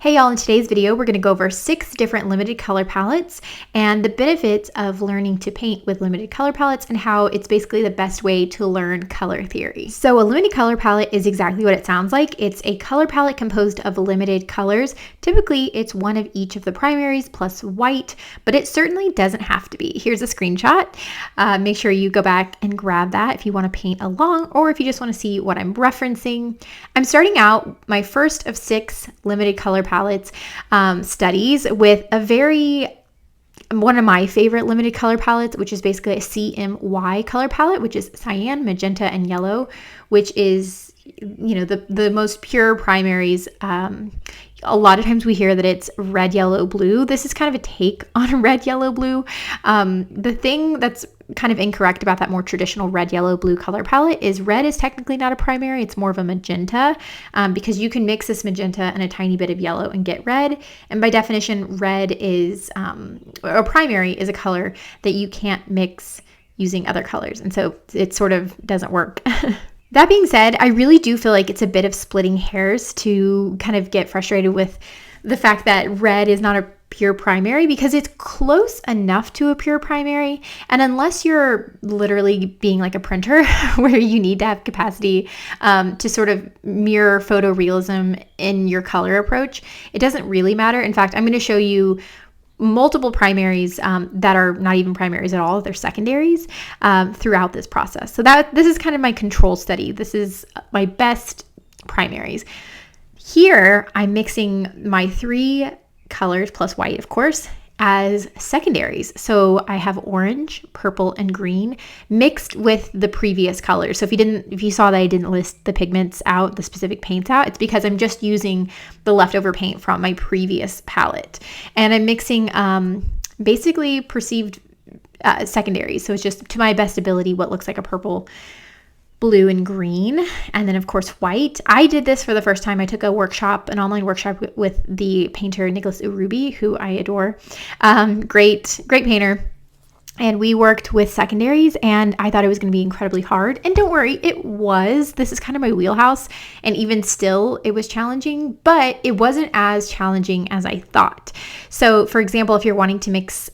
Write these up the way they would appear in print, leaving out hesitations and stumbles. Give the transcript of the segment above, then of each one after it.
Hey y'all, in today's video, we're going to go over 6 different limited color palettes and the benefits of learning to paint with limited color palettes and how it's basically the best way to learn color theory. So a limited color palette is exactly what it sounds like. It's a color palette composed of limited colors. Typically, it's one of each of the primaries plus white, but it certainly doesn't have to be. Here's a screenshot. Make sure you go back and grab that if you want to paint along or if you just want to see what I'm referencing. I'm starting out my first of 6 limited color palettes studies with one of my favorite limited color palettes, which is basically a CMY color palette, which is cyan, magenta, and yellow, which is, the most pure primaries. A lot of times we hear that it's red, yellow, blue. This is kind of a take on red, yellow, blue. The thing that's kind of incorrect about that more traditional red, yellow, blue color palette is red is technically not a primary. It's more of a magenta because you can mix this magenta and a tiny bit of yellow and get red. And by definition, red is, a primary is a color that you can't mix using other colors. And so it sort of doesn't work. That being said, I really do feel like it's a bit of splitting hairs to kind of get frustrated with the fact that red is not a pure primary because it's close enough to a pure primary. And unless you're literally being like a printer where you need to have capacity to sort of mirror photorealism in your color approach, it doesn't really matter. In fact, I'm going to show you multiple primaries that are not even primaries at all. They're secondaries throughout this process. So this is kind of my control study. This is my best primaries. Here, I'm mixing my 3 colors plus white, of course, as secondaries. So I have orange, purple, and green mixed with the previous colors. So if you saw that I didn't list the pigments out, the specific paints out, it's because I'm just using the leftover paint from my previous palette. And I'm mixing basically perceived secondaries. So it's just to my best ability what looks like a purple, blue, and green, and then of course white. I did this for the first time. I took an online workshop with the painter Nicholas Urubi, who I adore. Great painter. And we worked with secondaries, and I thought it was going to be incredibly hard. And don't worry, it was. This is kind of my wheelhouse, and even still, it was challenging, but it wasn't as challenging as I thought. So, for example, if you're wanting to mix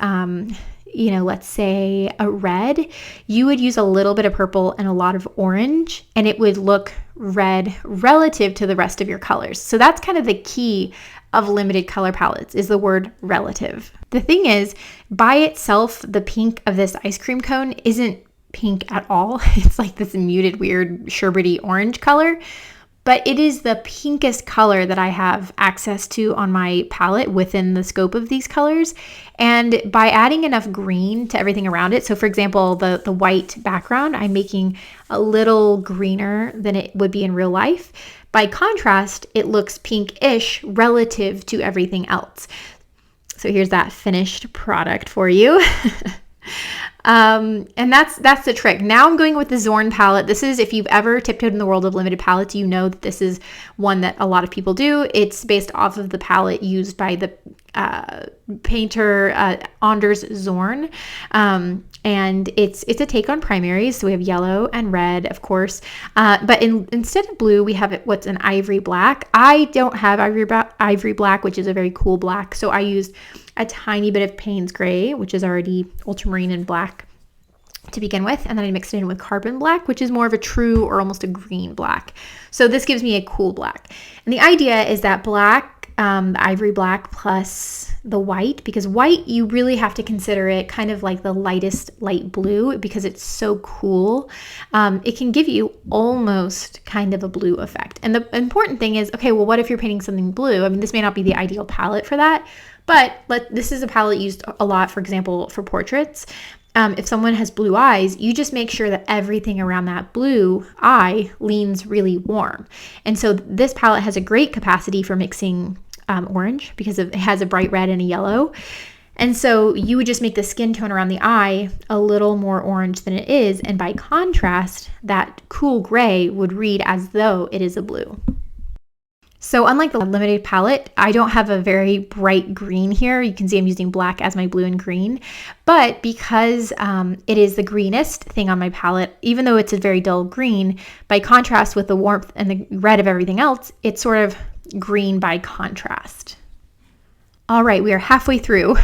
let's say a red, you would use a little bit of purple and a lot of orange, and it would look red relative to the rest of your colors. So that's kind of the key of limited color palettes is the word relative. The thing is, by itself, the pink of this ice cream cone isn't pink at all. It's like this muted, weird, sherbety orange color. But it is the pinkest color that I have access to on my palette within the scope of these colors. And by adding enough green to everything around it, so for example, the white background, I'm making a little greener than it would be in real life. By contrast, it looks pink-ish relative to everything else. So here's that finished product for you. And that's the trick. Now I'm going with the Zorn palette. This is, if you've ever tiptoed in the world of limited palettes, you know that this is one that a lot of people do. It's based off of the palette used by the painter Anders Zorn. And it's a take on primaries. So we have yellow and red, of course. But instead of blue, we have what's an ivory black. I don't have ivory black, which is a very cool black. So I used a tiny bit of Payne's gray, which is already ultramarine and black to begin with. And then I mixed it in with carbon black, which is more of a true or almost a green black. So this gives me a cool black. And the idea is that black, the ivory black plus the white, because white, you really have to consider it kind of like the lightest light blue because it's so cool. It can give you almost kind of a blue effect. And the important thing is, okay, well, what if you're painting something blue? I mean, this may not be the ideal palette for that, but this is a palette used a lot, for example, for portraits. If someone has blue eyes, you just make sure that everything around that blue eye leans really warm. And so this palette has a great capacity for mixing orange because it has a bright red and a yellow. And so you would just make the skin tone around the eye a little more orange than it is. And by contrast, that cool gray would read as though it is a blue. So unlike the limited palette, I don't have a very bright green here. You can see I'm using black as my blue and green. But because it is the greenest thing on my palette, even though it's a very dull green, by contrast with the warmth and the red of everything else, it sort of green by contrast. All right, we are halfway through.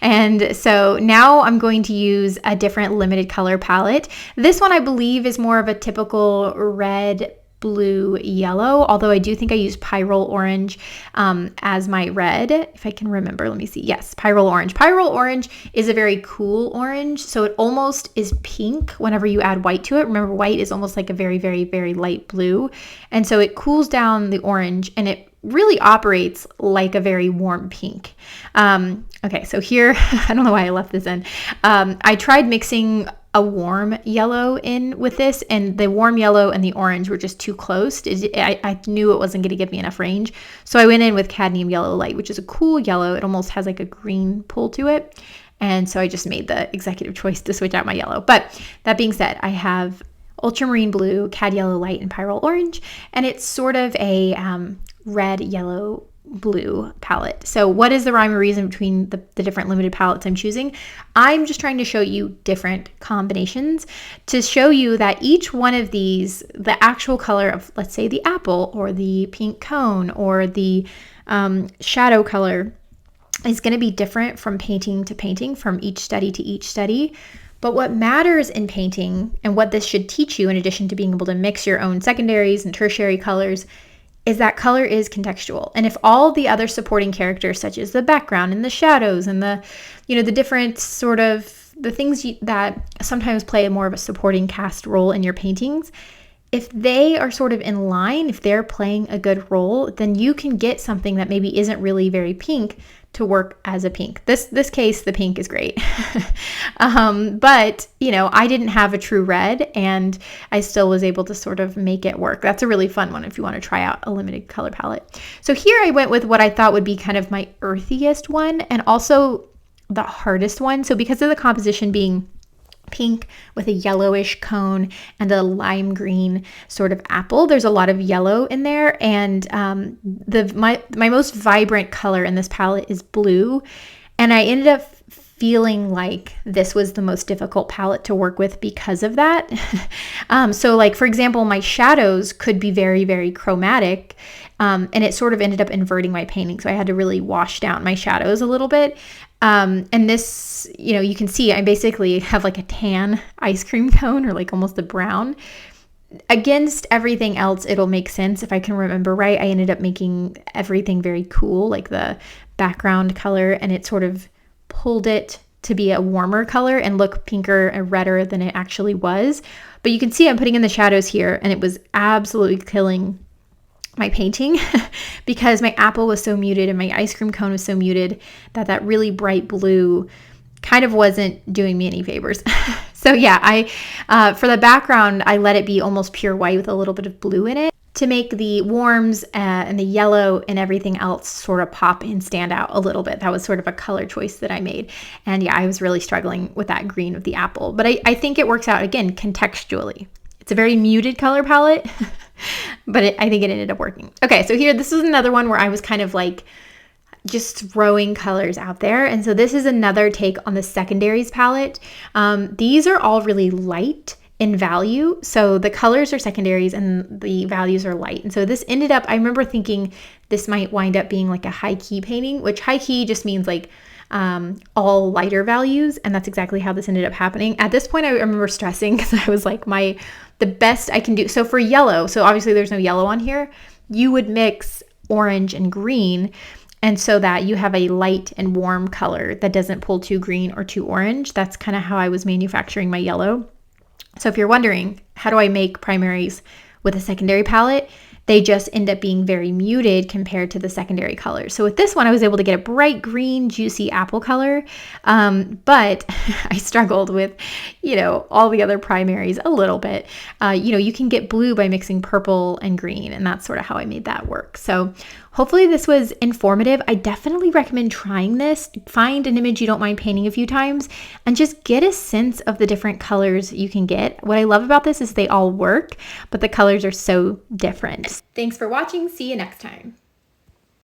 And so now I'm going to use a different limited color palette. This one I believe is more of a typical red, blue, yellow, although I do think I used pyrrole orange as my red, if I can remember. Let me see. Yes, pyrrole orange. Pyrrole orange is a very cool orange, so it almost is pink whenever you add white to it. Remember, white is almost like a very, very, very light blue, and so it cools down the orange, and it really operates like a very warm pink. Okay, so here, I don't know why I left this in. I tried mixing a warm yellow in with this, and the warm yellow and the orange were just too close. I knew it wasn't going to give me enough range. So I went in with cadmium yellow light, which is a cool yellow. It almost has like a green pull to it. And so I just made the executive choice to switch out my yellow. But that being said, I have ultramarine blue, cad yellow light, and pyrrole orange, and it's sort of a red, yellow, blue palette. So what is the rhyme or reason between the different limited palettes I'm choosing? I'm just trying to show you different combinations to show you that each one of these, the actual color of, let's say, the apple or the pink cone or the shadow color is going to be different from painting to painting, from each study to each study. But what matters in painting, and what this should teach you in addition to being able to mix your own secondaries and tertiary colors, is that color is contextual. And if all the other supporting characters, such as the background and the shadows and the different sort of the things that sometimes play more of a supporting cast role in your paintings, if they are sort of in line, if they're playing a good role, then you can get something that maybe isn't really very pink to work as a pink. This case, the pink is great. But, I didn't have a true red, and I still was able to sort of make it work. That's a really fun one if you want to try out a limited color palette. So here I went with what I thought would be kind of my earthiest one, and also the hardest one. So because of the composition being pink with a yellowish cone and a lime green sort of apple, there's a lot of yellow in there, and my most vibrant color in this palette is blue, and I ended up feeling like this was the most difficult palette to work with because of that. So like, for example, my shadows could be very, very chromatic, and it sort of ended up inverting my painting, so I had to really wash down my shadows a little bit. And this, you can see I basically have like a tan ice cream cone, or like almost a brown. Against everything else, it'll make sense. If I can remember right, I ended up making everything very cool, like the background color, and it sort of pulled it to be a warmer color and look pinker and redder than it actually was. But you can see I'm putting in the shadows here, and it was absolutely killing my painting because my apple was so muted and my ice cream cone was so muted that really bright blue kind of wasn't doing me any favors. So yeah, I for the background, I let it be almost pure white with a little bit of blue in it to make the warms and the yellow and everything else sort of pop and stand out a little bit. That was sort of a color choice that I made. And yeah, I was really struggling with that green of the apple, but I think it works out, again, contextually. It's a very muted color palette, but I think it ended up working. Okay, so here, this is another one where I was kind of like just throwing colors out there. And so this is another take on the secondaries palette. These are all really light in value. So the colors are secondaries and the values are light. And so this ended up, I remember thinking this might wind up being like a high key painting, which high key just means like all lighter values. And that's exactly how this ended up happening. At this point, I remember stressing because I was like, the best I can do. So for yellow, so obviously there's no yellow on here, you would mix orange and green. And so that you have a light and warm color that doesn't pull too green or too orange. That's kind of how I was manufacturing my yellow. So if you're wondering, how do I make primaries with a secondary palette? They just end up being very muted compared to the secondary colors. So with this one, I was able to get a bright green, juicy apple color. But I struggled with, all the other primaries a little bit. You can get blue by mixing purple and green, and that's sort of how I made that work. So hopefully this was informative. I definitely recommend trying this. Find an image you don't mind painting a few times and just get a sense of the different colors you can get. What I love about this is they all work, but the colors are so different. Thanks for watching. See you next time.